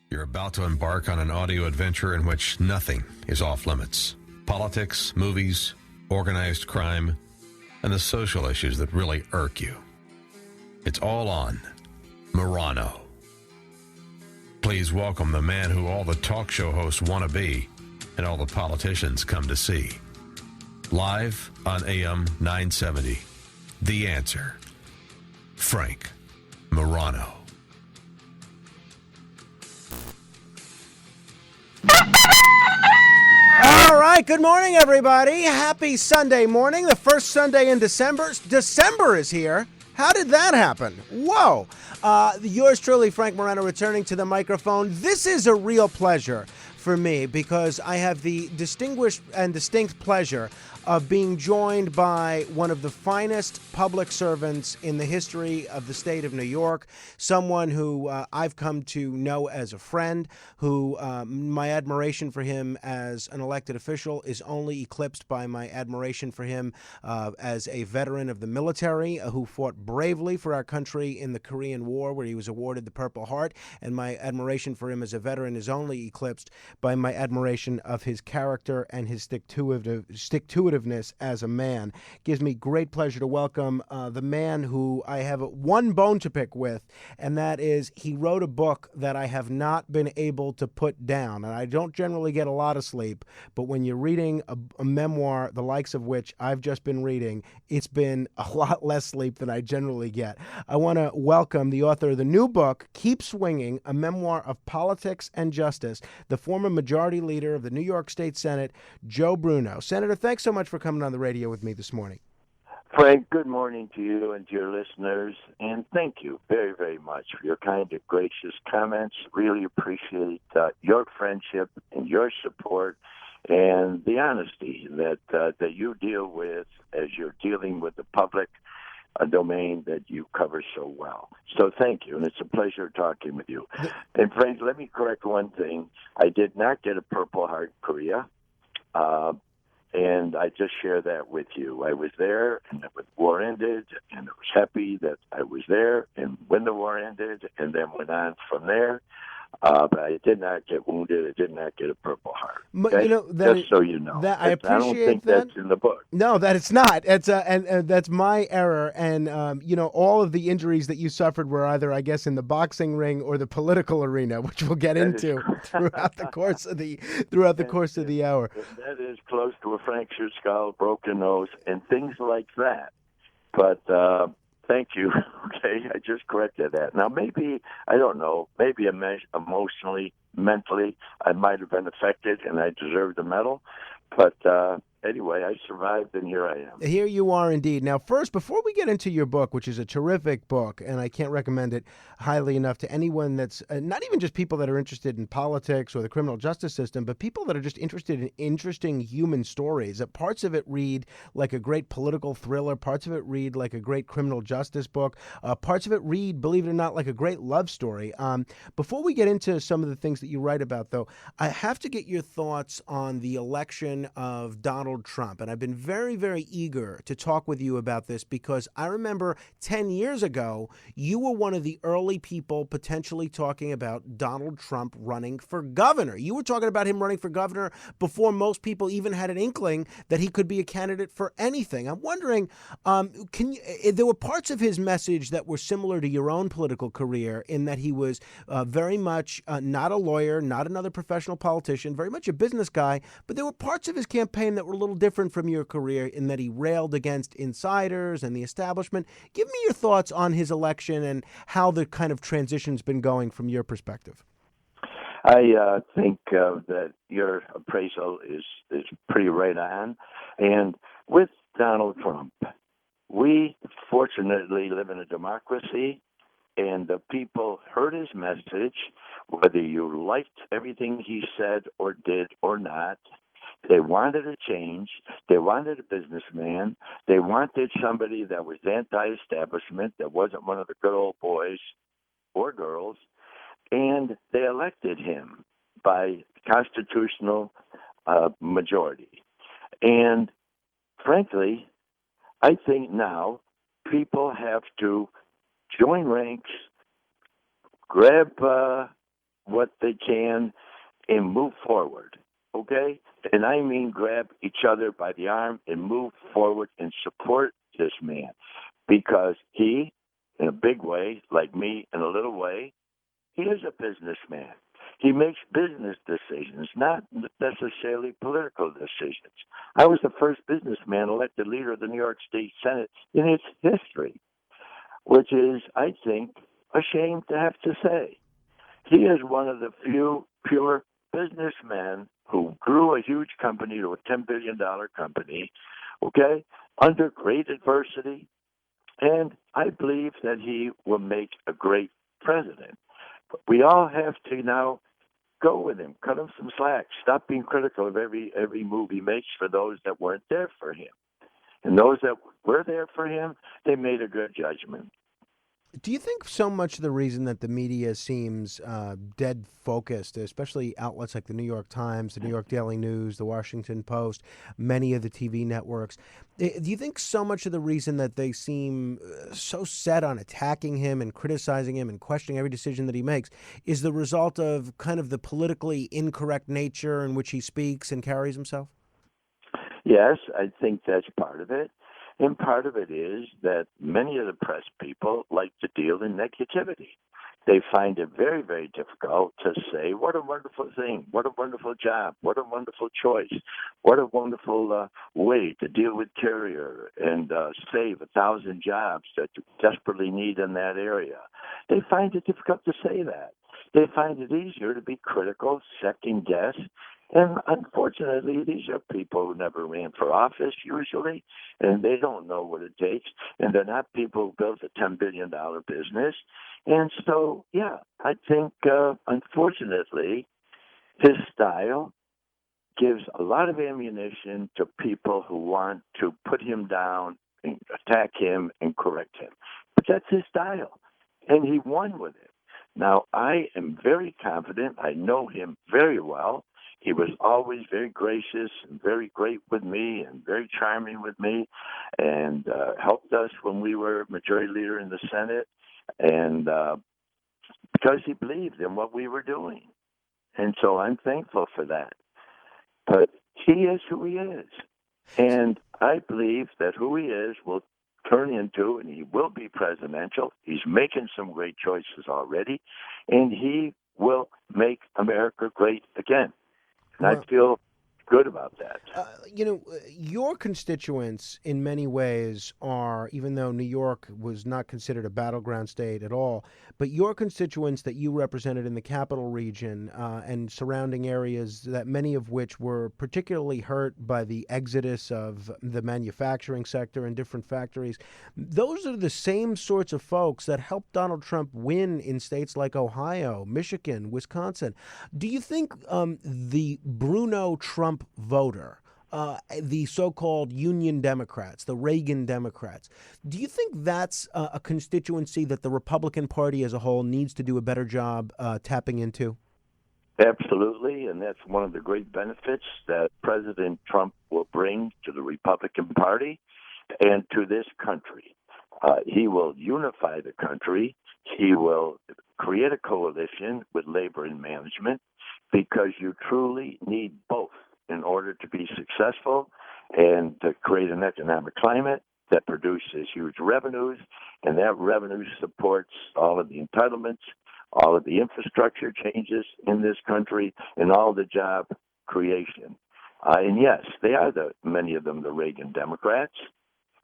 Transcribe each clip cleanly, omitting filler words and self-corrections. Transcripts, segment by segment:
You're about to embark on an audio adventure in which nothing is off limits. Politics, movies, organized crime, and the social issues that really irk you. It's all on Morano. Please welcome the man who all the talk show hosts want to be and all the politicians come to see. Live on AM 970, The Answer, Frank Morano. All right, good morning, everybody. Happy Sunday morning, the first Sunday in December. December is here. How did that happen? Whoa. Yours truly, Frank Morano, returning to the microphone. This is a real pleasure for me because I have the distinguished and distinct pleasure of being joined by one of the finest public servants in the history of the state of New York, someone who I've come to know as a friend, who my admiration for him as an elected official is only eclipsed by my admiration for him as a veteran of the military who fought bravely for our country in the Korean War, where he was awarded the Purple Heart, and my admiration for him as a veteran is only eclipsed by my admiration of his character and his stick-to-itiveness as a man. Gives me great pleasure to welcome the man who I have one bone to pick with, and that is he wrote a book that I have not been able to put down. And I don't generally get a lot of sleep, but when you're reading a memoir, the likes of which I've just been reading, it's been a lot less sleep than I generally get. I want to welcome the author of the new book, Keep Swinging, a memoir of politics and justice, the former majority leader of the New York State Senate, Joe Bruno. Senator, thanks so much for coming on the radio with me this morning. Frank, good morning to you and to your listeners, and thank you very, very much for your kind and gracious comments. Really appreciate your friendship and your support and the honesty that you deal with as you're dealing with the public domain that you cover so well. So thank you, and it's a pleasure talking with you. And Frank, let me correct one thing. I did not get a Purple Heart in Korea. And I just share that with you. I was there, and the war ended, and I was happy that I was there, and when the war ended, and then went on from there. But I did not get wounded. I did not get a Purple Heart. Okay? You know, just so you know. I appreciate I don't think that. that's in the book. No, that it's not. It's and that's my error. And all of the injuries that you suffered were either, I guess, in the boxing ring or the political arena, which we'll get into throughout the course of the hour. That is close to a fractured skull, broken nose, and things like that. But thank you. Okay, I just corrected that. Now, maybe, I don't know, maybe emotionally, mentally, I might have been affected and I deserved a medal. But anyway, I survived, and here I am. Here you are indeed. Now, first, before we get into your book, which is a terrific book, and I can't recommend it highly enough to anyone that's not even just people that are interested in politics or the criminal justice system, but people that are just interested in interesting human stories. That parts of it read like a great political thriller, parts of it read like a great criminal justice book, parts of it read, believe it or not, like a great love story. Before we get into some of the things that you write about, though, I have to get your thoughts on the election of Donald Trump. And I've been very, very eager to talk with you about this because I remember 10 years ago, you were one of the early people potentially talking about Donald Trump running for governor. You were talking about him running for governor before most people even had an inkling that he could be a candidate for anything. I'm wondering, there were parts of his message that were similar to your own political career in that he was very much not a lawyer, not another professional politician, very much a business guy, but there were parts of his campaign that were a little different from your career in that he railed against insiders and the establishment. Give me your thoughts on his election and how the kind of transition's been going from your perspective. I think that your appraisal is pretty right on. And with Donald Trump, we fortunately live in a democracy, and the people heard his message, whether you liked everything he said or did or not. They wanted a change. They wanted a businessman. They wanted somebody that was anti-establishment, that wasn't one of the good old boys or girls. And they elected him by constitutional majority. And frankly, I think now people have to join ranks, grab what they can and move forward, okay? And I mean grab each other by the arm and move forward and support this man because he, in a big way, like me in a little way, he is a businessman. He makes business decisions, not necessarily political decisions. I was the first businessman elected leader of the New York State Senate in its history, which is, I think, a shame to have to say. He is one of the few pure businessmen who grew a huge company to a $10 billion company, okay, under great adversity. And I believe that he will make a great president. But we all have to now go with him, cut him some slack, stop being critical of every move he makes for those that weren't there for him. And those that were there for him, they made a good judgment. Do you think so much of the reason that the media seems dead focused, especially outlets like the New York Times, the New York Daily News, the Washington Post, many of the TV networks, do you think so much of the reason that they seem so set on attacking him and criticizing him and questioning every decision that he makes is the result of kind of the politically incorrect nature in which he speaks and carries himself? Yes, I think that's part of it. And part of it is that many of the press people like to deal in negativity. They find it very, very difficult to say, what a wonderful thing, what a wonderful job, what a wonderful choice, what a wonderful way to deal with Carrier and save 1,000 jobs that you desperately need in that area. They find it difficult to say that. They find it easier to be critical, second guess. And unfortunately, these are people who never ran for office usually, and they don't know what it takes. And they're not people who built a $10 billion business. And so, yeah, I think, unfortunately, his style gives a lot of ammunition to people who want to put him down and attack him and correct him. But that's his style, and he won with it. Now, I am very confident. I know him very well. He was always very gracious and very great with me and very charming with me and helped us when we were majority leader in the Senate and because he believed in what we were doing. And so I'm thankful for that. But he is who he is. And I believe that who he is will turn into, and he will be presidential. He's making some great choices already, and he will make America great again. And I feel good about that. Your constituents in many ways are, even though New York was not considered a battleground state at all, but your constituents that you represented in the capital region and surrounding areas, that many of which were particularly hurt by the exodus of the manufacturing sector and different factories, those are the same sorts of folks that helped Donald Trump win in states like Ohio, Michigan, Wisconsin. Do you think the Bruno Trump voter, the so-called Union Democrats, the Reagan Democrats, do you think that's a constituency that the Republican Party as a whole needs to do a better job tapping into? Absolutely, and that's one of the great benefits that President Trump will bring to the Republican Party and to this country. He will unify the country. He will create a coalition with labor and management because you truly need both in order to be successful and to create an economic climate that produces huge revenues, and that revenue supports all of the entitlements, all of the infrastructure changes in this country, and all the job creation. And yes, they are many of them the Reagan Democrats.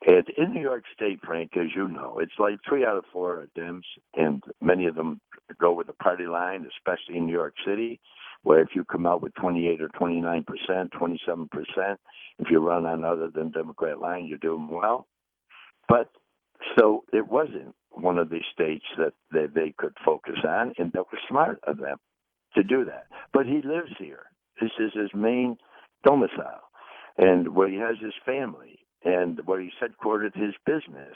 And in New York State, Frank, as you know, it's like 3 out of 4 are Dems, and many of them go with the party line, especially in New York City, where if you come out with 28 or 29%, 27%, if you run on other than Democrat line, you're doing well. But so it wasn't one of these states that they could focus on, and that was smart of them to do that. But he lives here. This is his main domicile, and where he has his family, and where he's headquartered his business.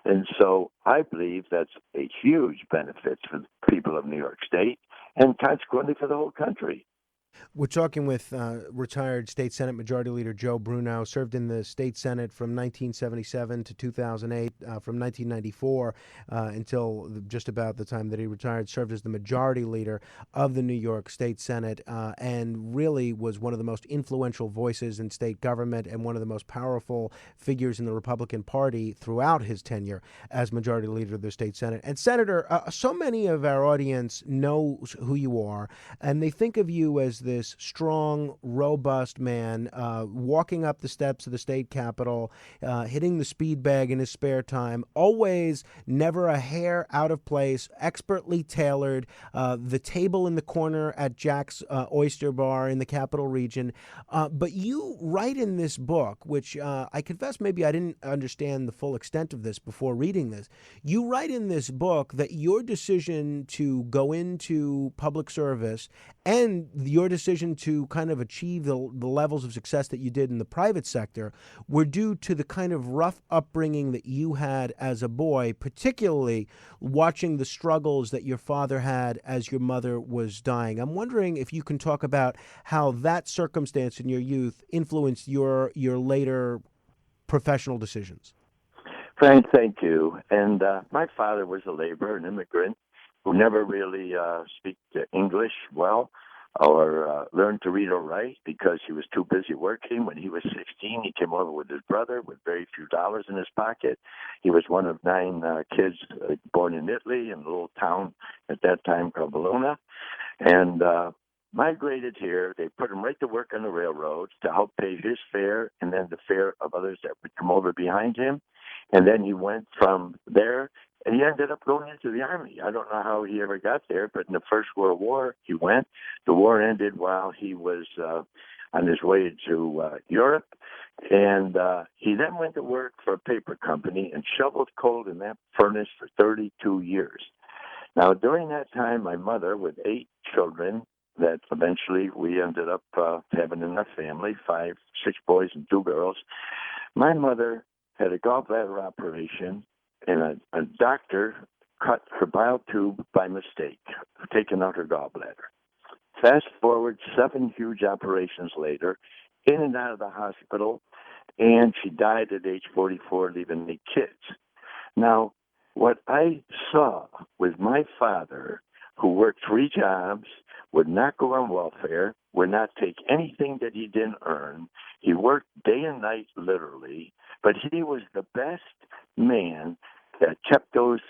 And so I believe that's a huge benefit for the people of New York State, and consequently for the whole country. We're talking with retired State Senate Majority Leader Joe Bruno, served in the State Senate from 1977 to 2008, from 1994 until just about the time that he retired, served as the Majority Leader of the New York State Senate, and really was one of the most influential voices in state government and one of the most powerful figures in the Republican Party throughout his tenure as Majority Leader of the State Senate. And Senator, so many of our audience knows who you are, and they think of you as this strong, robust man walking up the steps of the state capitol, hitting the speed bag in his spare time, always never a hair out of place, expertly tailored, the table in the corner at Jack's Oyster Bar in the Capital Region. But you write in this book, which I confess maybe I didn't understand the full extent of this before reading this. You write in this book that your decision to go into public service and your decision to kind of achieve the levels of success that you did in the private sector were due to the kind of rough upbringing that you had as a boy, particularly watching the struggles that your father had as your mother was dying. I'm wondering if you can talk about how that circumstance in your youth influenced your later professional decisions. Frank, thank you. And my father was a laborer, an immigrant, who never really speak English well or learned to read or write because he was too busy working. When he was 16, he came over with his brother with very few dollars in his pocket. He was one of 9 kids born in Italy in a little town at that time called Bologna. And migrated here. They put him right to work on the railroads to help pay his fare and then the fare of others that would come over behind him. And then he went from there, and he ended up going into the Army. I don't know how he ever got there, but in the First World War, he went. The war ended while he was on his way to Europe, and he then went to work for a paper company and shoveled coal in that furnace for 32 years. Now, during that time, my mother, with 8 children, that eventually we ended up having in our family, 6 boys and 2 girls, my mother had a gallbladder operation, and a doctor cut her bile tube by mistake, taking out her gallbladder. Fast forward 7 huge operations later, in and out of the hospital, and she died at age 44, leaving 8 kids. Now, what I saw with my father, who worked 3 jobs, would not go on welfare, would not take anything that he didn't earn. He worked day and night, literally, but he was the best man that kept those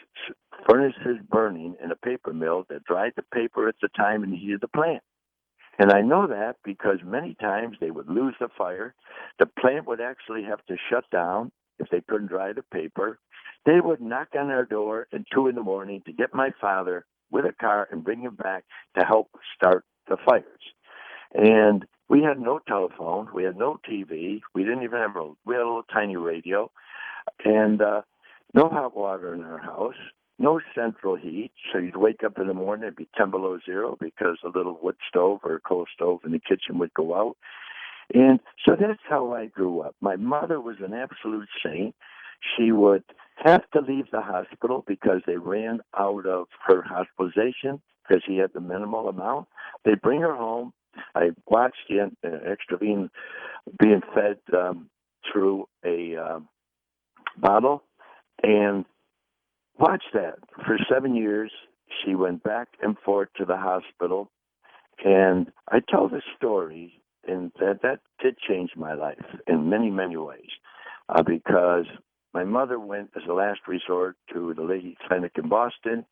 furnaces burning in a paper mill that dried the paper at the time and heated the plant. And I know that because many times they would lose the fire. The plant would actually have to shut down if they couldn't dry the paper. They would knock on our door at 2 a.m. to get my father with a car and bring him back to help start the fires. And we had no telephone. We had no TV. We didn't even have we had a little tiny radio. And no hot water in our house. No central heat. So you'd wake up in the morning, it'd be 10 below zero because a little wood stove or a coal stove in the kitchen would go out. And so that's how I grew up. My mother was an absolute saint. She would have to leave the hospital because they ran out of her hospitalization because she had the minimal amount. They bring her home. I watched the extravene being fed through a bottle and watched that. For 7 years, she went back and forth to the hospital. And I tell this story, and that did change my life in many, many ways because my mother went as a last resort to the Lady Clinic in Boston.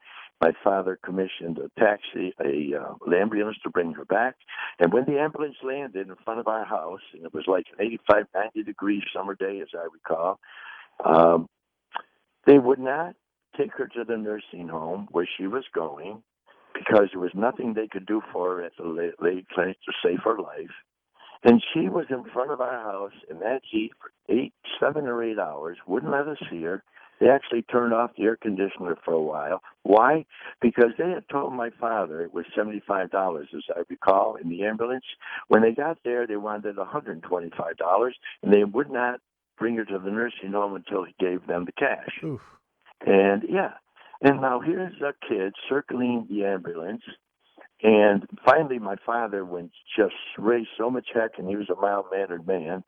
My father commissioned a taxi, an ambulance to bring her back. And when the ambulance landed in front of our house, and it was like an 85, 90-degree summer day, as I recall, they would not take her to the nursing home where she was going because there was nothing they could do for her at the Lady Clinic to save her life. And she was in front of our house in that heat for 7 or 8 hours, wouldn't let us see her. They actually turned off the air conditioner for a while. Why? Because they had told my father it was $75, as I recall, in the ambulance. When they got there, they wanted $125, and they would not bring her to the nursing home until he gave them the cash. Oof. And, yeah. And now here's a kid circling the ambulance, And finally, my father just raised so much heck, and he was a mild-mannered man,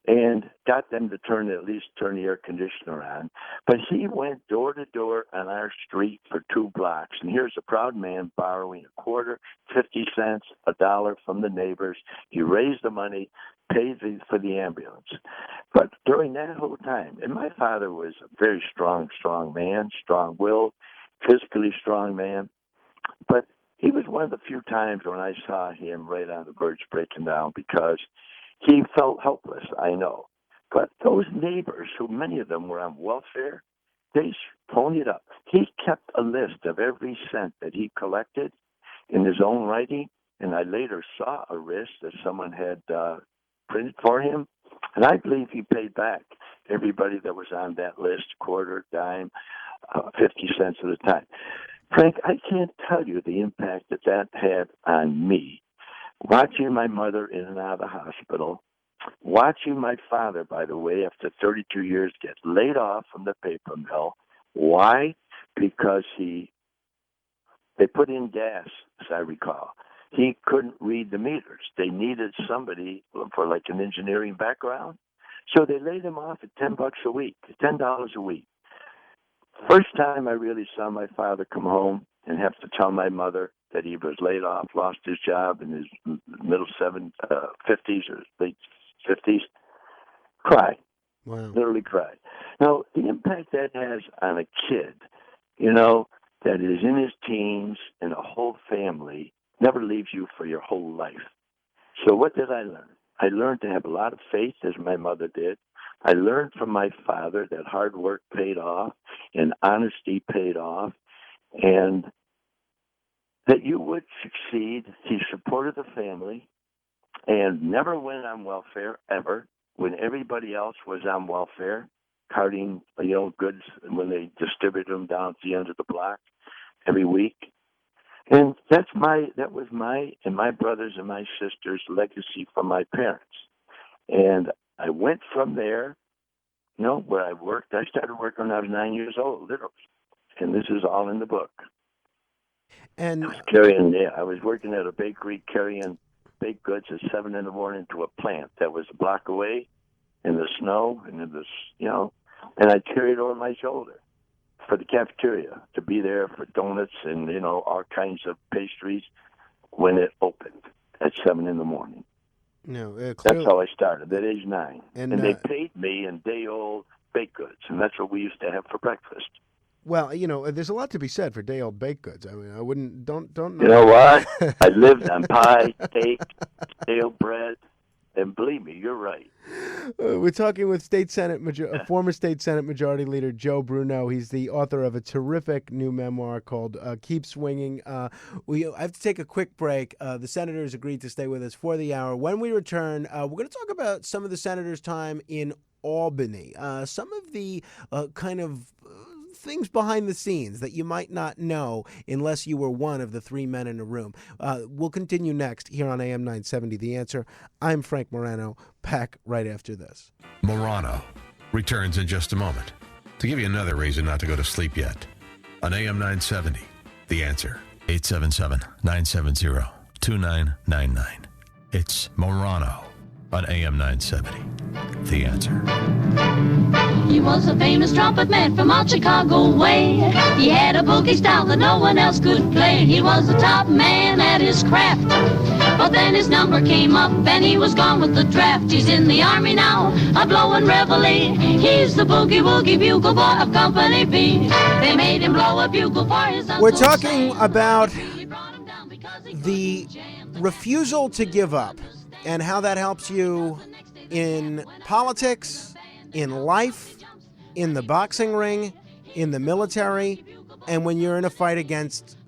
and got them to at least turn the air conditioner on. But he went door to door on our street for 2 blocks. And here's a proud man borrowing a quarter, 50 cents, $1 from the neighbors. He raised the money, paid for the ambulance. But during that whole time, and my father was a very strong man, strong-willed, physically strong man. But he was one of the few times when I saw him right on the verge of breaking down, because he felt helpless, I know. But those neighbors, who many of them were on welfare, they ponied up. He kept a list of every cent that he collected in his own writing, and I later saw a list that someone had printed for him, and I believe he paid back everybody that was on that list, quarter, dime, 50 cents at a time. Frank, I can't tell you the impact that had on me. Watching my mother in and out of the hospital, watching my father, by the way, after 32 years, get laid off from the paper mill. Why? Because they put in gas, as I recall. He couldn't read the meters. They needed somebody for like an engineering background. So they laid him off at $10 a week, $10 a week. First time I really saw my father come home and have to tell my mother that he was laid off, lost his job in his middle 50s or late 50s, cried. Wow. Literally cried. Now, the impact that has on a kid, that is in his teens and a whole family, never leaves you for your whole life. So what did I learn? I learned to have a lot of faith, as my mother did. I learned from my father that hard work paid off and honesty paid off, and that you would succeed. He supported the family and never went on welfare, ever, when everybody else was on welfare, carting goods when they distributed them down at the end of the block every week. And that was my and my brothers and my sisters' legacy from my parents. And I went from there, where I worked. I started working when I was 9 years old, literally. And this is all in the book. And I was working at a bakery carrying baked goods at 7 in the morning to a plant that was a block away in the snow and in this, and I carried it over my shoulder for the cafeteria to be there for donuts and, all kinds of pastries when it opened at 7 in the morning. No, that's how I started at age 9. And they paid me in day-old baked goods, and that's what we used to have for breakfast. Well, there's a lot to be said for day-old baked goods. I mean, I wouldn't, don't know. You know what? I lived on pie, cake, stale bread, and believe me, you're right. We're talking with former State Senate Majority Leader Joe Bruno. He's the author of a terrific new memoir called Keep Swinging. I have to take a quick break. The senators agreed to stay with us for the hour. When we return, we're going to talk about some of the senators' time in Albany, some of the kind of things behind the scenes that you might not know unless you were one of the 3 men in a room. We'll continue next here on AM 970 The Answer. I'm Frank Morano, back right after this. Morano returns in just a moment to give you another reason not to go to sleep yet. On AM 970 The Answer. 877-970-2999. It's Morano on AM 970 The Answer. He was a famous trumpet man from out Chicago way. He had a boogie style that no one else could play. He was the top man at his craft. But then his number came up and he was gone with the draft. He's in the army now, a blowing reveille. He's the boogie-woogie bugle boy of Company B. They made him blow a bugle for his uncle. We're talking about the refusal to give up and how that helps you in politics, in life, in the boxing ring, in the military, and when you're in a fight against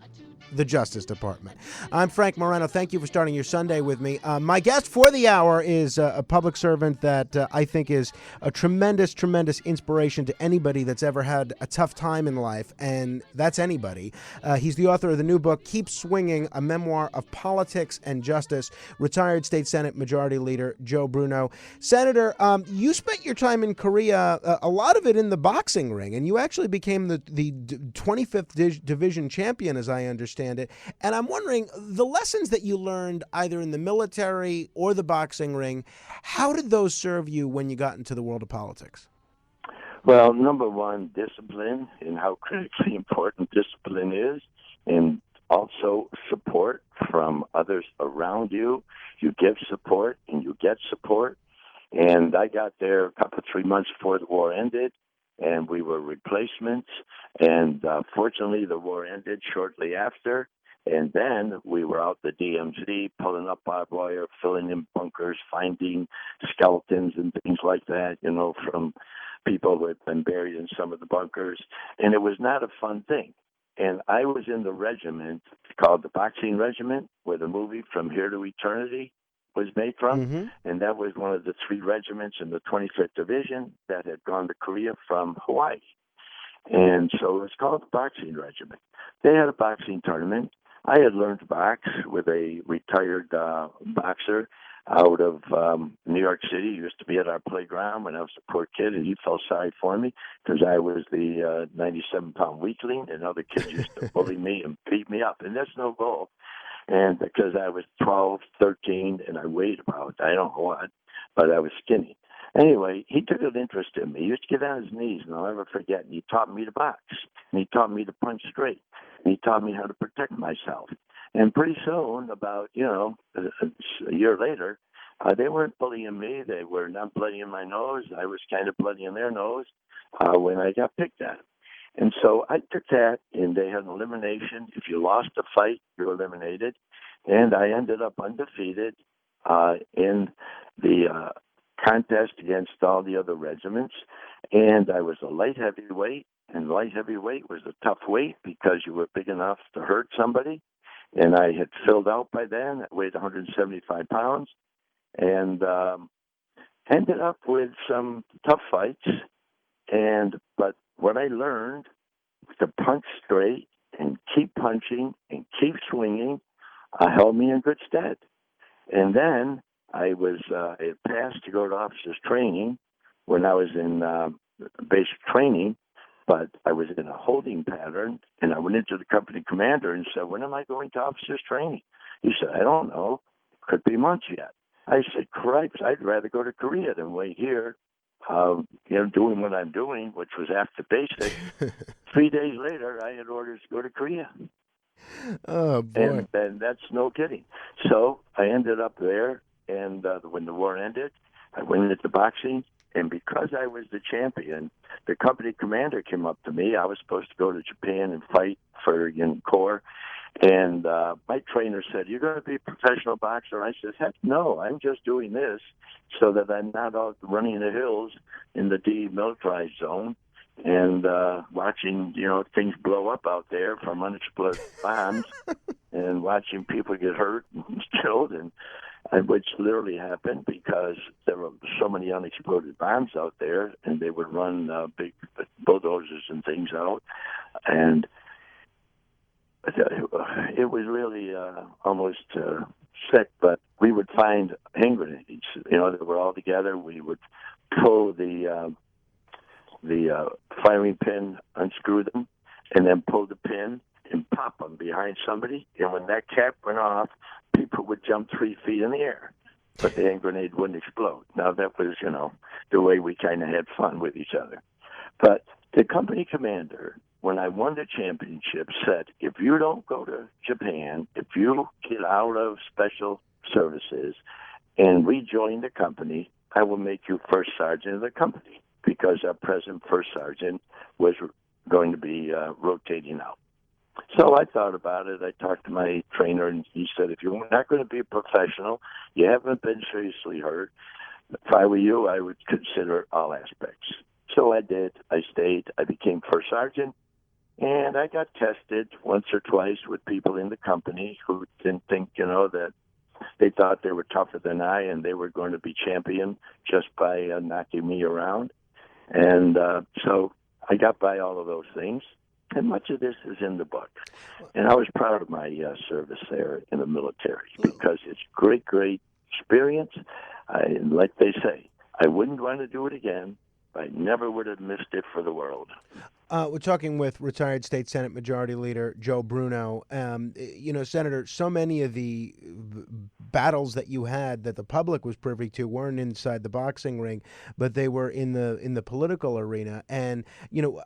the Justice Department. I'm Frank Morano. Thank you for starting your Sunday with me. My guest for the hour is a public servant that I think is a tremendous, tremendous inspiration to anybody that's ever had a tough time in life, and that's anybody. He's the author of the new book, Keep Swinging, a memoir of politics and justice, retired State Senate Majority Leader Joe Bruno. Senator, you spent your time in Korea, a lot of it in the boxing ring, and you actually became the 25th Division champion, as I understand. understand it. And I'm wondering, the lessons that you learned either in the military or the boxing ring, how did those serve you when you got into the world of politics? Well, number one, discipline, and how critically important discipline is, and also support from others around you. You give support and you get support. And I got there a couple, 3 months before the war ended, and we were replacements. And fortunately, the war ended shortly after. And then we were out the DMZ, pulling up barbed wire, filling in bunkers, finding skeletons and things like that, from people who had been buried in some of the bunkers. And it was not a fun thing. And I was in the regiment called the Boxing Regiment, where the movie From Here to Eternity was made from. Mm-hmm. And that was one of the 3 regiments in the 25th Division that had gone to Korea from Hawaii. And so it was called the Boxing Regiment. They had a boxing tournament. I had learned to box with a retired boxer out of New York City. He used to be at our playground when I was a poor kid, and he felt sorry for me because I was the 97-pound weakling, and other kids used to bully me and beat me up, and that's no goal. And because I was 12, 13, and I weighed about, I don't know what, but I was skinny. Anyway, he took an interest in me. He used to get on his knees, and I'll never forget. And he taught me to box, and he taught me to punch straight, and he taught me how to protect myself. And pretty soon, about, a year later, they weren't bullying me. They were not bloody in my nose. I was kind of bloody in their nose when I got picked at. And so I took that, and they had an elimination. If you lost a fight, you're eliminated. And I ended up undefeated in the contest against all the other regiments. And I was a light heavyweight, and light heavyweight was a tough weight because you were big enough to hurt somebody. And I had filled out by then. I weighed 175 pounds and ended up with some tough fights. But what I learned to punch straight and keep punching and keep swinging held me in good stead. And then I had passed to go to officers training when I was in basic training, but I was in a holding pattern, and I went into the company commander and said, "When am I going to officers training?" He said, "I don't know. Could be months yet." I said, "Cripes, I'd rather go to Korea than wait here, doing what I'm doing," which was after basic. 3 days later, I had orders to go to Korea. Oh, boy. And that's no kidding. So I ended up there, and when the war ended, I went into boxing. And because I was the champion, the company commander came up to me. I was supposed to go to Japan and fight for Corps. And my trainer said, "You're going to be a professional boxer?" I said, "Heck no, I'm just doing this so that I'm not out running the hills in the demilitarized zone and watching, things blow up out there from unexploded bombs and watching people get hurt and killed, and which literally happened because there were so many unexploded bombs out there, and they would run big bulldozers and things out, and it was really almost sick. But we would find hand grenades, that were all together. We would pull the firing pin, unscrew them, and then pull the pin and pop them behind somebody. And when that cap went off, people would jump 3 feet in the air, but the hand grenade wouldn't explode. Now, that was, the way we kind of had fun with each other. But the company commander, when I won the championship, said, "If you don't go to Japan, if you get out of special services and rejoin the company, I will make you first sergeant of the company," because our present first sergeant was going to be rotating out. So I thought about it. I talked to my trainer, and he said, "If you're not going to be a professional, you haven't been seriously hurt, if I were you, I would consider all aspects." So I did. I stayed. I became first sergeant, and I got tested once or twice with people in the company who didn't think, that they thought they were tougher than I, and they were going to be champion just by knocking me around. And so I got by all of those things. And much of this is in the book. And I was proud of my service there in the military because it's great experience. Like they say, I wouldn't want to do it again, I never would have missed it for the world. We're talking with retired State Senate Majority Leader Joe Bruno. Senator, so many of the battles that you had that the public was privy to weren't inside the boxing ring, but they were in the political arena. And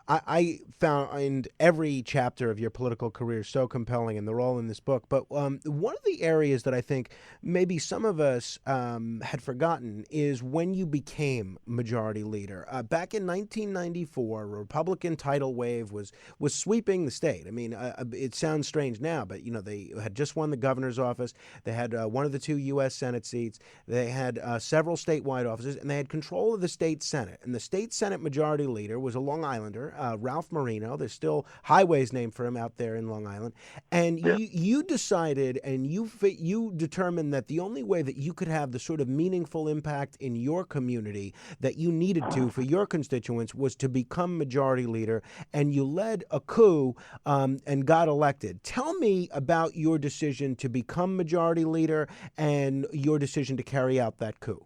I found every chapter of your political career so compelling, and they're all in this book. But one of the areas that I think maybe some of us had forgotten is when you became Majority Leader. Back in 1994, a Republican tidal wave was sweeping the state. I mean, it sounds strange now, but they had just won the governor's office. They had one of the 2 U.S. Senate seats. They had several statewide offices, and they had control of the state Senate. And the state Senate Majority Leader was a Long Islander, Ralph Morano. There's still highways named for him out there in Long Island. And you decided, and you determined that the only way that you could have the sort of meaningful impact in your community that you needed to for your constituents was to become Majority Leader, and you led a coup and got elected. Tell me about your decision to become Majority Leader and your decision to carry out that coup.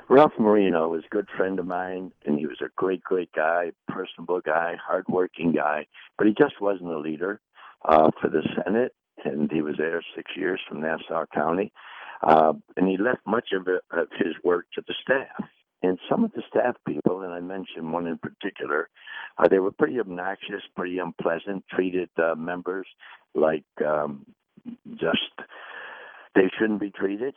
Ralph Morano was a good friend of mine, and he was a great, great guy, personable guy, hardworking guy, but he just wasn't a leader for the Senate, and he was there 6 years from Nassau County, and he left much of his work to the staff. And some of the staff people, and I mentioned one in particular, they were pretty obnoxious, pretty unpleasant, treated members like they shouldn't be treated,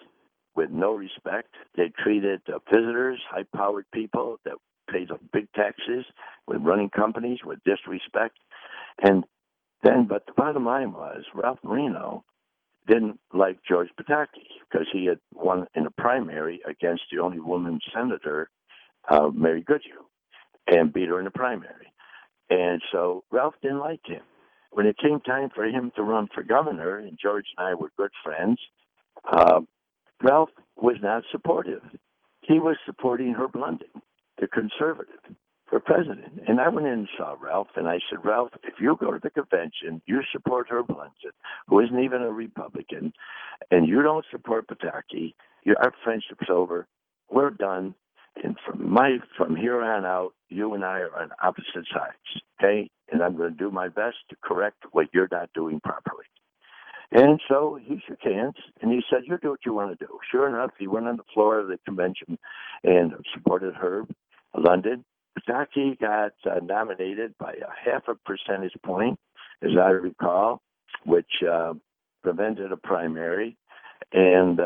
with no respect. They treated visitors, high-powered people that paid big taxes, with running companies with disrespect. But the bottom line was Ralph Morano didn't like George Pataki because he had won in a primary against the only woman senator, Mary Goodhue, and beat her in the primary. And so Ralph didn't like him. When it came time for him to run for governor, and George and I were good friends, Ralph was not supportive. He was supporting Herb London, the conservative, for president. And I went in and saw Ralph, and I said, Ralph, if you go to the convention, you support Herb London, who isn't even a Republican, and you don't support Pataki, our friendship's over. We're done. And from here on out, you and I are on opposite sides, okay? And I'm going to do my best to correct what you're not doing properly. And so he shook hands, and he said, you do what you want to do. Sure enough, he went on the floor of the convention and supported Herb London. Pataki got nominated by a 0.5 percentage point, as I recall, which prevented a primary and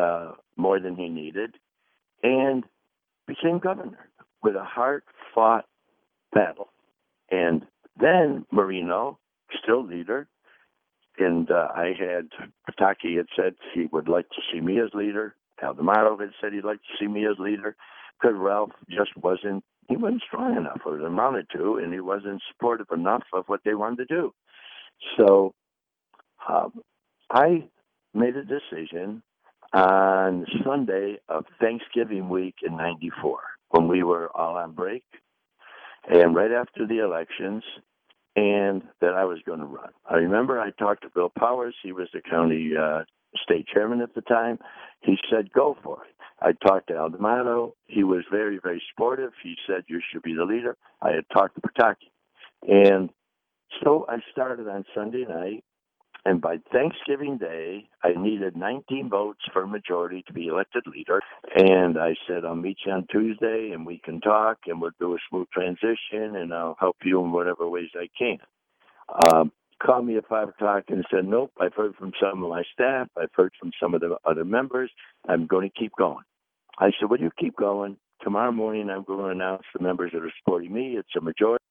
more than he needed, and became governor with a hard-fought battle. And then Morano, still leader, and Pataki had said he would like to see me as leader. Aldemaro had said he'd like to see me as leader, because Ralph just wasn't strong enough or amounted to, and he wasn't supportive enough of what they wanted to do. So I made a decision on Sunday of Thanksgiving week in '94, when we were all on break, and right after the elections, and that I was going to run. I remember I talked to Bill Powers. He was the county state chairman at the time. He said, go for it. I talked to Aldemaro. He was very, very supportive. He said, you should be the leader. I had talked to Pataki. And so I started on Sunday night, and by Thanksgiving Day, I needed 19 votes for a majority to be elected leader. And I said, I'll meet you on Tuesday, and we can talk, and we'll do a smooth transition, and I'll help you in whatever ways I can. Called me at 5 o'clock and said, nope, I've heard from some of my staff. I've heard from some of the other members. I'm going to keep going. I said, well, you keep going. Tomorrow morning, I'm going to announce the members that are supporting me. It's a majority.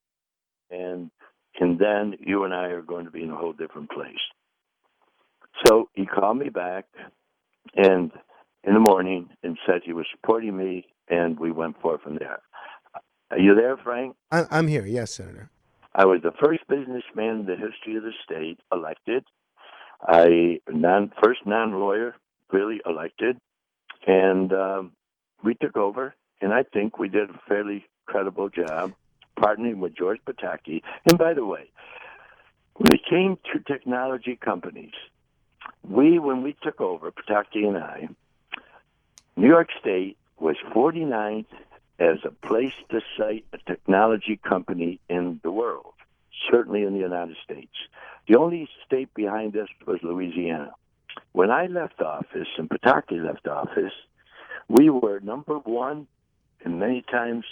And then you and I are going to be in a whole different place. So he called me back and in the morning and said he was supporting me, and we went forward from there. Are you there, Frank? I'm here. Yes, Senator. I was the first businessman in the history of the state elected. First non-lawyer really elected. And we took over, and I think we did a fairly credible job partnering with George Pataki. And by the way, when it came to technology companies, when we took over, Pataki and I, New York State was 49th as a place to cite a technology company in the world, certainly in the United States. The only state behind us was Louisiana. When I left office and Pataki left office, we were number one and many times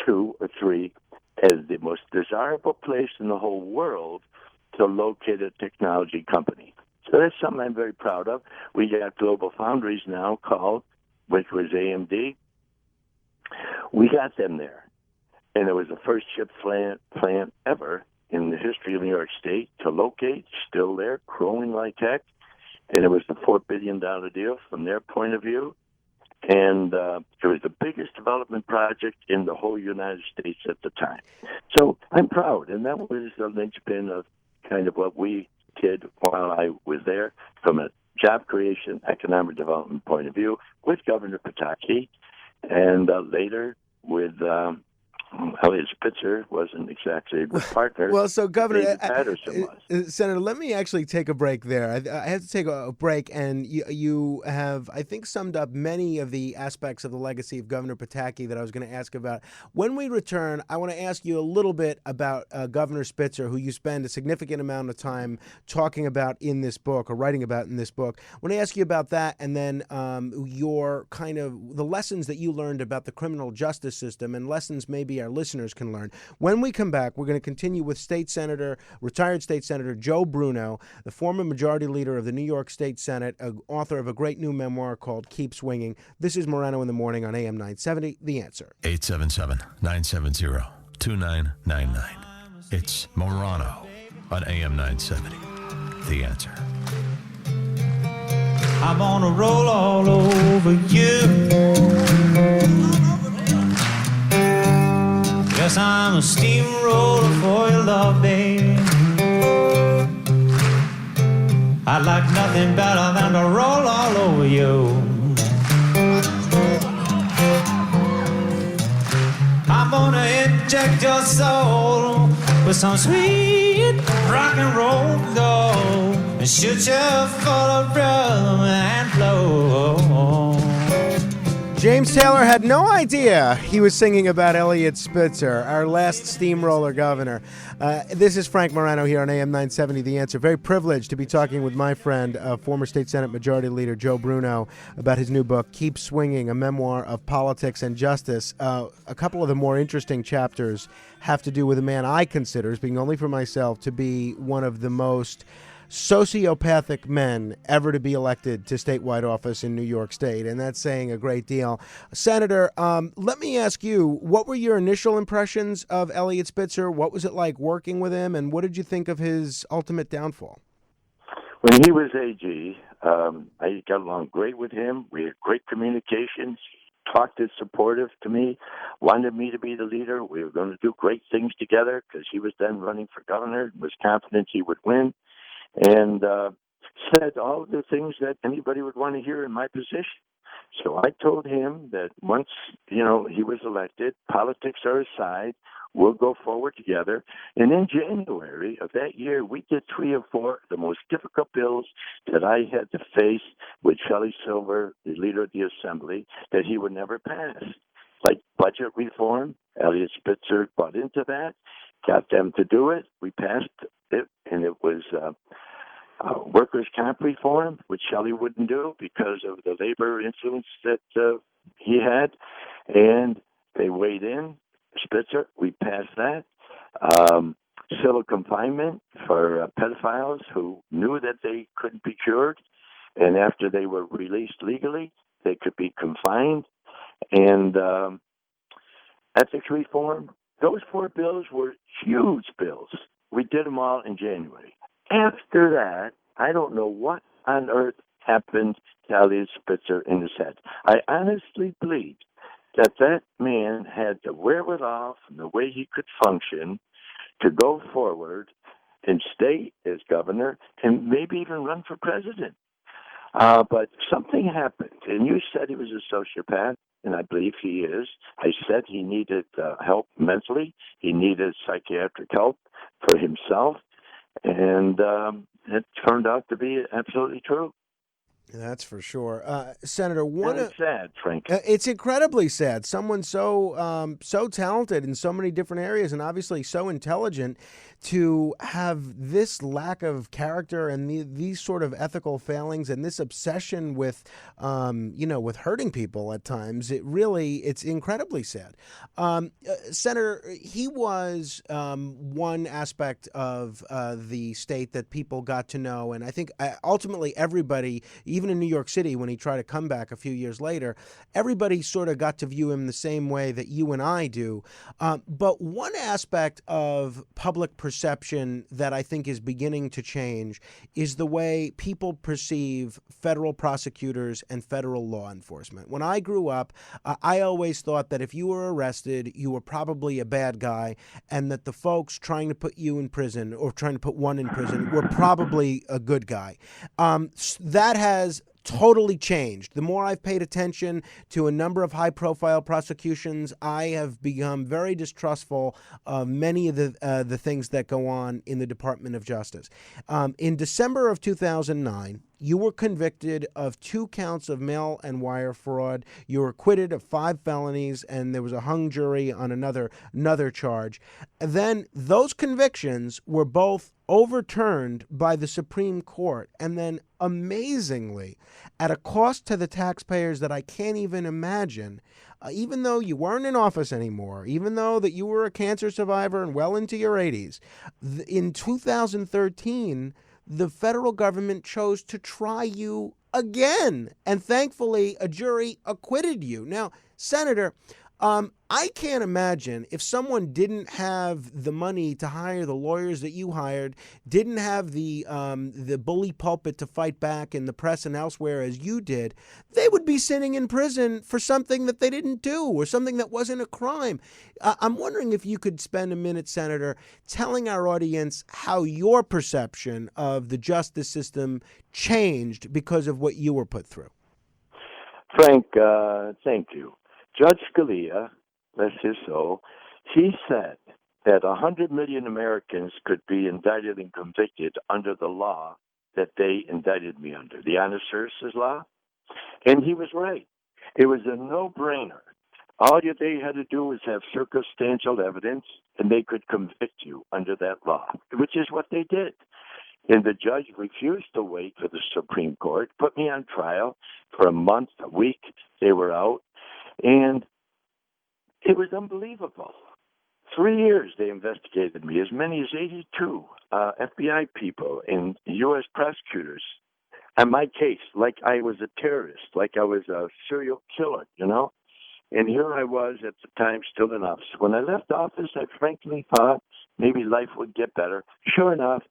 2 or 3 as the most desirable place in the whole world to locate a technology company. So that's something I'm very proud of. We got Global Foundries now called, which was AMD. We got them there. And it was the first chip plant ever in the history of New York State to locate, still there, growing like heck. And it was the $4 billion deal from their point of view. And it was the biggest development project in the whole United States at the time. So I'm proud, and that was the linchpin of kind of what we did while I was there from a job creation, economic development point of view with Governor Pataki, and later with Eliot Spitzer wasn't exactly a good partner. Well, so Governor, David Patterson was. Senator, let me actually take a break there. I have to take a break, and you have, I think, summed up many of the aspects of the legacy of Governor Pataki that I was going to ask about. When we return, I want to ask you a little bit about Governor Spitzer, who you spend a significant amount of time talking about in this book, or writing about in this book. I want to ask you about that, and then your kind of the lessons that you learned about the criminal justice system, and lessons maybe our listeners can learn. When we come back, we're going to continue with retired State Senator Joe Bruno, the former Majority Leader of the New York State Senate, author of a great new memoir called Keep Swinging. This is Morano in the Morning on AM 970, The Answer. 877-970-2999. It's Morano on AM 970, The Answer. I'm on a roll all over you. Yes, I'm a steamroller for your love, baby. I'd like nothing better than to roll all over you. I'm gonna inject your soul with some sweet rock and roll gold and shoot you full of rhythm and flow. James Taylor had no idea he was singing about Eliot Spitzer, our last steamroller governor. This is Frank Morano here on AM 970, The Answer. Very privileged to be talking with my friend, former State Senate Majority Leader Joe Bruno, about his new book, Keep Swinging, a memoir of politics and justice. A couple of the more interesting chapters have to do with a man I consider, speaking only for myself, to be one of the most sociopathic men ever to be elected to statewide office in New York State, and that's saying a great deal. Senator, let me ask you, what were your initial impressions of Eliot Spitzer? What was it like working with him, and what did you think of his ultimate downfall? When he was AG, I got along great with him. We had great communications. Talked as supportive to me, wanted me to be the leader. We were going to do great things together because he was then running for governor, was confident he would win, and said all of the things that anybody would want to hear in my position. So I told him that once, he was elected, politics are aside, we'll go forward together. And in January of that year, we did 3 or 4 of the most difficult bills that I had to face with Shelley Silver, the leader of the Assembly, that he would never pass. Like budget reform, Eliot Spitzer bought into that, got them to do it. We passed it, and it was workers' comp reform, which Shelley wouldn't do because of the labor influence that he had. And they weighed in. Spitzer, we passed that. Civil confinement for pedophiles who knew that they couldn't be cured, and after they were released legally, they could be confined. And ethics reform, those 4 bills were huge bills. We did them all in January. After that, I don't know what on earth happened to Eliot Spitzer in his head. I honestly believe that man had the wherewithal and the way he could function to go forward and stay as governor and maybe even run for president. But something happened, and you said he was a sociopath, and I believe he is. I said he needed help mentally. He needed psychiatric help for himself, and it turned out to be absolutely true. That's for sure. Senator, Very sad, Frank. it's incredibly sad. Someone so talented in so many different areas, and obviously so intelligent, to have this lack of character and these sort of ethical failings and this obsession with, with hurting people at times. It's incredibly sad. Senator, he was one aspect of the state that people got to know, and I think ultimately everybody, even in New York City, when he tried to come back a few years later, everybody sort of got to view him the same way that you and I do. But one aspect of public perception that I think is beginning to change is the way people perceive federal prosecutors and federal law enforcement. When I grew up, I always thought that if you were arrested, you were probably a bad guy, and that the folks trying to put you in prison or trying to put one in prison were probably a good guy. That has totally changed. The more I've paid attention to a number of high-profile prosecutions, I have become very distrustful of many of the things that go on in the Department of Justice. In December of 2009, you were convicted of 2 counts of mail and wire fraud. You were acquitted of 5 felonies, and there was a hung jury on another charge. And then those convictions were both overturned by the Supreme Court, and then amazingly, at a cost to the taxpayers that I can't even imagine, even though you weren't in office anymore, even though that you were a cancer survivor and well into your 80s, in 2013, the federal government chose to try you again. And thankfully, a jury acquitted you. Now, Senator, I can't imagine if someone didn't have the money to hire the lawyers that you hired, didn't have the bully pulpit to fight back in the press and elsewhere as you did, they would be sitting in prison for something that they didn't do or something that wasn't a crime. I'm wondering if you could spend a minute, Senator, telling our audience how your perception of the justice system changed because of what you were put through. Frank, thank you. Judge Scalia, bless his soul, he said that 100 million Americans could be indicted and convicted under the law that they indicted me under, the Honest Services Law. And he was right. It was a no-brainer. All they had to do was have circumstantial evidence, and they could convict you under that law, which is what they did. And the judge refused to wait for the Supreme Court, put me on trial for a month, a week. They were out. And it was unbelievable. 3 years they investigated me, as many as 82 FBI people and U.S. prosecutors on my case, like I was a terrorist, like I was a serial killer, And here I was at the time still in office. When I left office, I frankly thought maybe life would get better. Sure enough,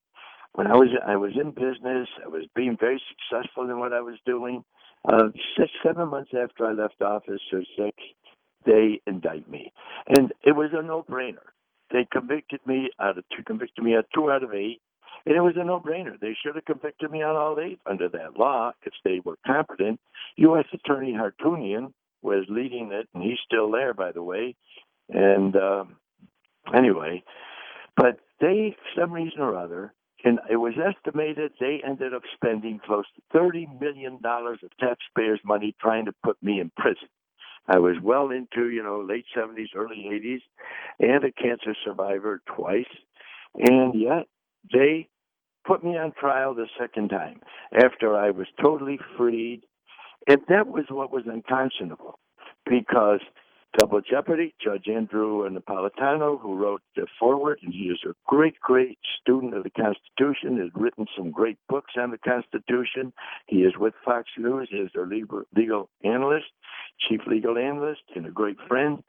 when I was in business, I was being very successful in what I was doing. 7 months after I left office, or 6, they indict me, and it was a no-brainer. They convicted me on 2 out of 8, and it was a no-brainer. They should have convicted me on all 8 under that law if they were competent. U.S. Attorney Hartunian was leading it, and he's still there, by the way. And anyway, but they, for some reason or other. And it was estimated they ended up spending close to $30 million of taxpayers' money trying to put me in prison. I was well into, late 70s, early 80s, and a cancer survivor twice. And yet they put me on trial the second time after I was totally freed. And that was what was unconscionable, because Double Jeopardy, Judge Andrew Napolitano, who wrote the foreword, and he is a great, great student of the Constitution, has written some great books on the Constitution. He is with Fox News as their legal analyst, chief legal analyst, and a great friend.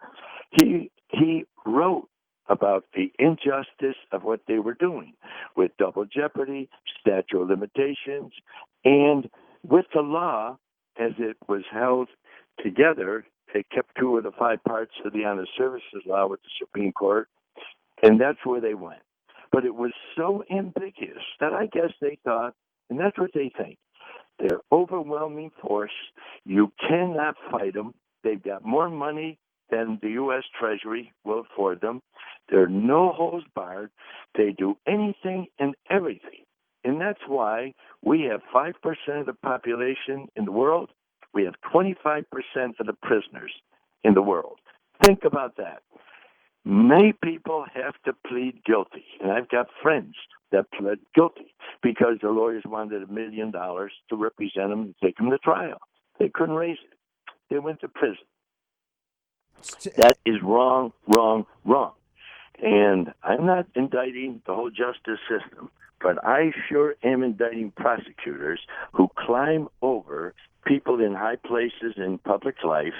He wrote about the injustice of what they were doing with Double Jeopardy, statute of limitations, and with the law as it was held together. They kept 2 of the 5 parts of the Honest Services Law with the Supreme Court, and that's where they went. But it was so ambiguous that I guess they thought, and that's what they think, they're overwhelming force. You cannot fight them. They've got more money than the U.S. Treasury will afford them. They're no holds barred. They do anything and everything And that's why we have 5% of the population in the world. We have 25% of the prisoners in the world. Think about that. Many people have to plead guilty. And I've got friends that pled guilty because the lawyers wanted $1 million to represent them and take them to trial. They couldn't raise it. They went to prison. That is wrong, wrong, wrong. And I'm not indicting the whole justice system, but I sure am indicting prosecutors who climb over people in high places in public life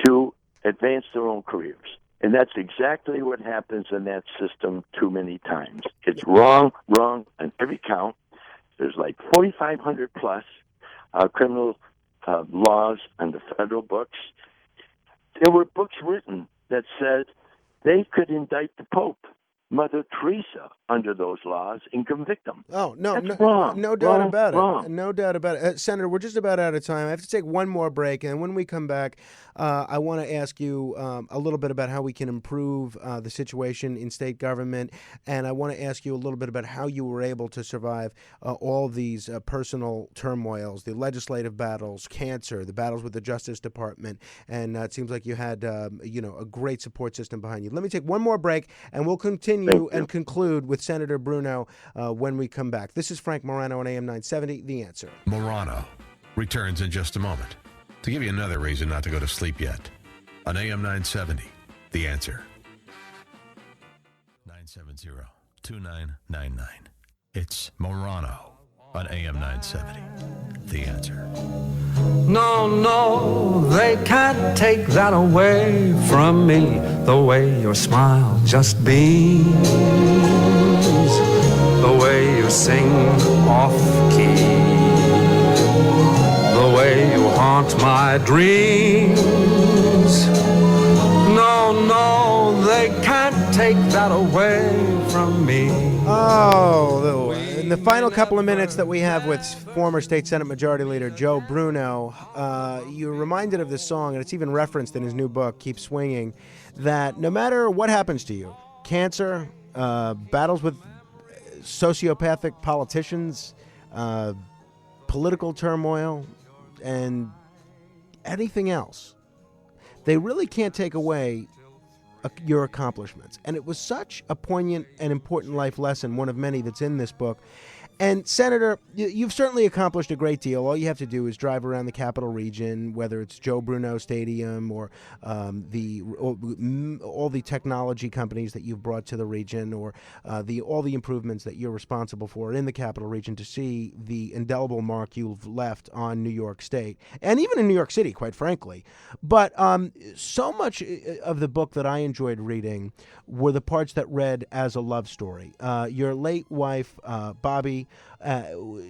to advance their own careers. And that's exactly what happens in that system too many times. It's wrong, wrong on every count. There's like 4,500 plus criminal laws on the federal books. There were books written that said they could indict the Pope, Mother Teresa, under those laws and convict them. Oh, no, That's wrong. No doubt Wrong, about it. wrong. No doubt about it. Senator, we're just about out of time. I have to take one more break, and when we come back, I want to ask you a little bit about how we can improve the situation in state government, and I want to ask you a little bit about how you were able to survive all these personal turmoils, the legislative battles, cancer, the battles with the Justice Department, and it seems like you had a great support system behind you. Let me take one more break, and we'll continue and conclude with Senator Bruno when we come back. This is Frank Morano on AM 970, The Answer. Morano returns in just a moment to give you another reason not to go to sleep yet. On AM 970, The Answer. 970-2999. It's Morano on AM 970, The Answer. No, no, they can't take that away from me. The way your smile just beams, the way you sing off-key, the way you haunt my dreams. No, no, they can't take that away from me. Oh, in the final couple of minutes that we have with former State Senate Majority Leader Joe Bruno, you're reminded of this song, and it's even referenced in his new book, Keep Swinging, that no matter what happens to you, cancer, battles with sociopathic politicians, political turmoil, and anything else, they really can't take away your accomplishments. And it was such a poignant and important life lesson, one of many that's in this book. And Senator, you've certainly accomplished a great deal. All you have to do is drive around the Capital Region, whether it's Joe Bruno Stadium or all the technology companies that you've brought to the region, or all the improvements that you're responsible for in the Capital Region, to see the indelible mark you've left on New York State, and even in New York City, quite frankly. But so much of the book that I enjoyed reading were the parts that read as a love story. Your late wife, Bobby,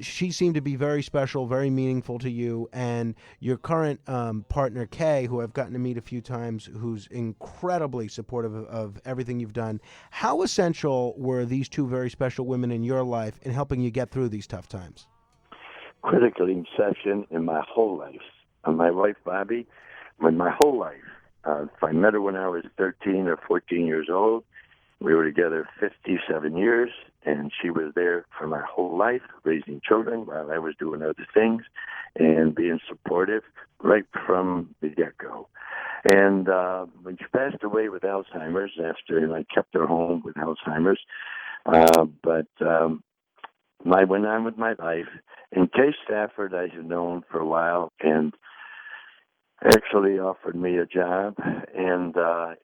she seemed to be very special, very meaningful to you, and your current partner, Kay, who I've gotten to meet a few times, who's incredibly supportive of everything you've done. How essential were these two very special women in your life in helping you get through these tough times? Critically exception in my whole life. My wife, Bobby, my whole life. If I met her when I was 13 or 14 years old, we were together 57 years, and she was there for my whole life, raising children while I was doing other things and being supportive right from the get-go. And when she passed away with Alzheimer's, I kept her home with Alzheimer's, but I went on with my life. And Kay Stafford I had known for a while, and actually offered me a job and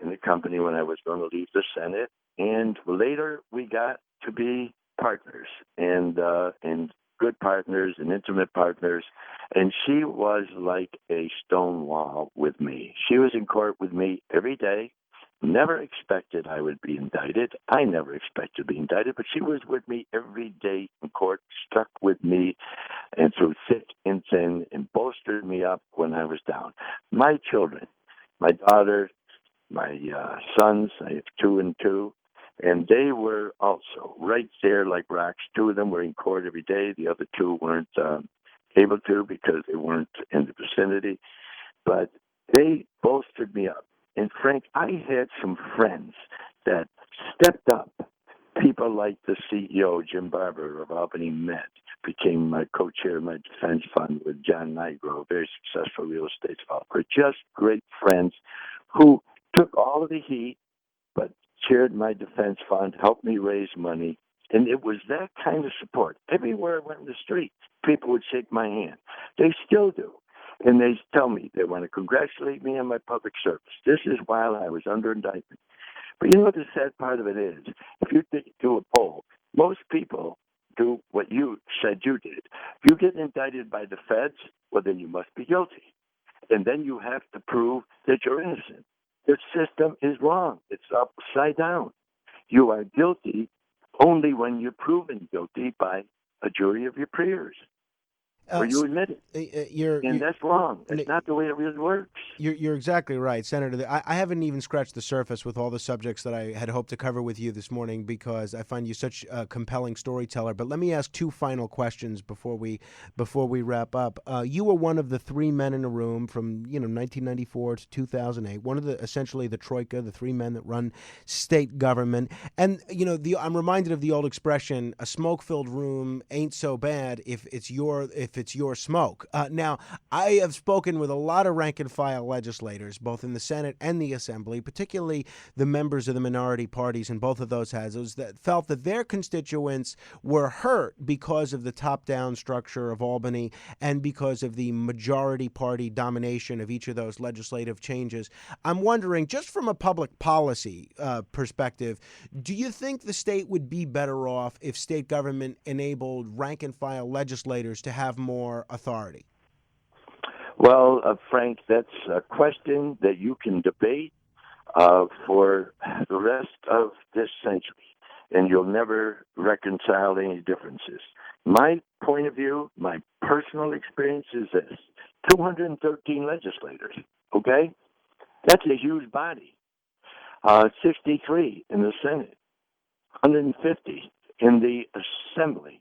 in the company when I was going to leave the Senate. And later we got to be partners and good partners and intimate partners. And she was like a stone wall with me. She was in court with me every day. Never expected I would be indicted. I never expected to be indicted, but she was with me every day in court, stuck with me and through thick and thin, and bolstered me up when I was down. My children, my daughter, my sons, I have 2 and 2, and they were also right there like rocks. 2 of them were in court every day. The other 2 weren't able to because they weren't in the vicinity, but they bolstered me up. And Frank, I had some friends that stepped up, people like the CEO, Jim Barber of Albany Met, became my co-chair of my defense fund with John Nigro, a very successful real estate developer. Just great friends who took all of the heat, but chaired my defense fund, helped me raise money. And it was that kind of support. Everywhere I went in the street, people would shake my hand. They still do. And they tell me they want to congratulate me on my public service. This is while I was under indictment. But you know what the sad part of it is? If you do a poll, most people do what you said you did. If you get indicted by the feds, well, then you must be guilty. And then you have to prove that you're innocent. The system is wrong. It's upside down. You are guilty only when you're proven guilty by a jury of your peers. Or you admit it. And that's wrong. That's not the way it really works. You're exactly right, Senator. I haven't even scratched the surface with all the subjects that I had hoped to cover with you this morning because I find you such a compelling storyteller. But let me ask two final questions before we wrap up. You were one of the three men in a room from 1994 to 2008. One of the essentially the troika, the three men that run state government. And I'm reminded of the old expression: a smoke-filled room ain't so bad if it's your smoke. Now, I have spoken with a lot of rank-and-file legislators, both in the Senate and the Assembly, particularly the members of the minority parties in both of those houses, that felt that their constituents were hurt because of the top-down structure of Albany and because of the majority party domination of each of those legislative changes. I'm wondering, just from a public policy perspective, do you think the state would be better off if state government enabled rank-and-file legislators to have more authority? Well, Frank, that's a question that you can debate for the rest of this century, and you'll never reconcile any differences. My point of view, my personal experience is this: 213 legislators, okay? That's a huge body. 63 in the Senate, 150 in the Assembly.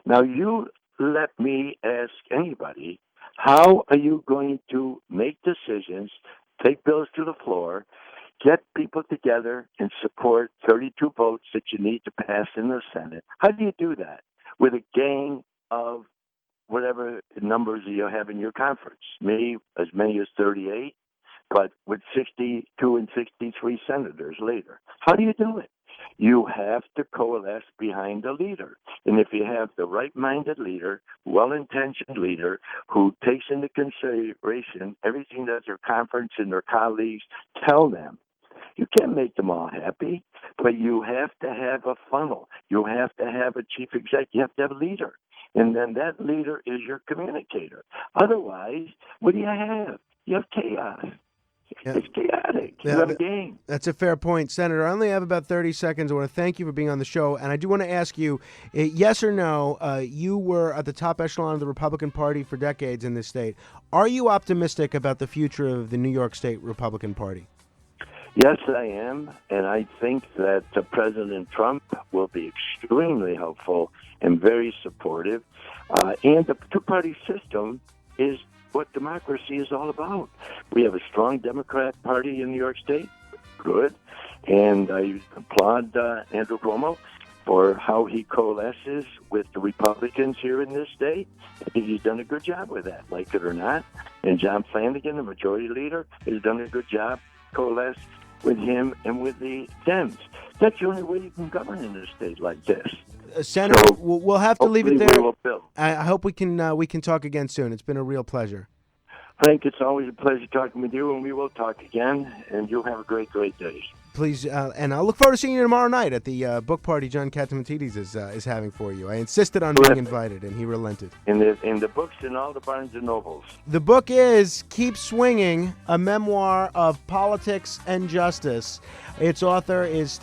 Now, you let me ask anybody, how are you going to make decisions, take bills to the floor, get people together and support 32 votes that you need to pass in the Senate? How do you do that with a gang of whatever numbers you have in your conference? Me, as many as 38, but with 62 and 63 senators later. How do you do it? You have to coalesce behind a leader. And if you have the right-minded leader, well-intentioned leader, who takes into consideration everything that their conference and their colleagues tell them, you can't make them all happy, but you have to have a funnel. You have to have a chief executive. You have to have a leader. And then that leader is your communicator. Otherwise, what do you have? You have chaos. Yeah. It's chaotic. You have a game. That's a fair point, Senator. I only have about 30 seconds. I want to thank you for being on the show. And I do want to ask you, yes or no, you were at the top echelon of the Republican Party for decades in this state. Are you optimistic about the future of the New York State Republican Party? Yes, I am. And I think that President Trump will be extremely helpful and very supportive. And the two-party system is what democracy is all about. We have a strong Democrat Party in New York State. Good. And I applaud Andrew Cuomo for how he coalesces with the Republicans here in this state. I think he's done a good job with that, like it or not. And John Flanagan, the majority leader, has done a good job coalesce with him and with the Dems. That's the only way you can govern in a state like this. Senator, so we'll have to leave it there. We will build. I hope we can talk again soon. It's been a real pleasure. Frank, it's always a pleasure talking with you, and we will talk again. And you'll have a great, great day. Please, and I'll look forward to seeing you tomorrow night at the book party John Catsimatidis is having for you. I insisted on being invited, and he relented. In the books in all the Barnes and Nobles. The book is Keep Swinging, a memoir of politics and justice. Its author is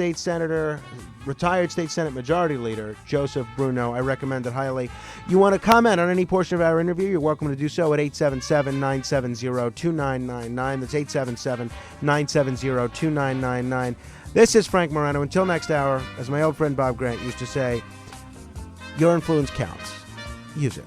retired State Senate Majority Leader Joseph Bruno. I recommend it highly. You want to comment on any portion of our interview, you're welcome to do so at 877-970-2999. That's 877-970-2999. This is Frank Morano. Until next hour, as my old friend Bob Grant used to say, your influence counts. Use it.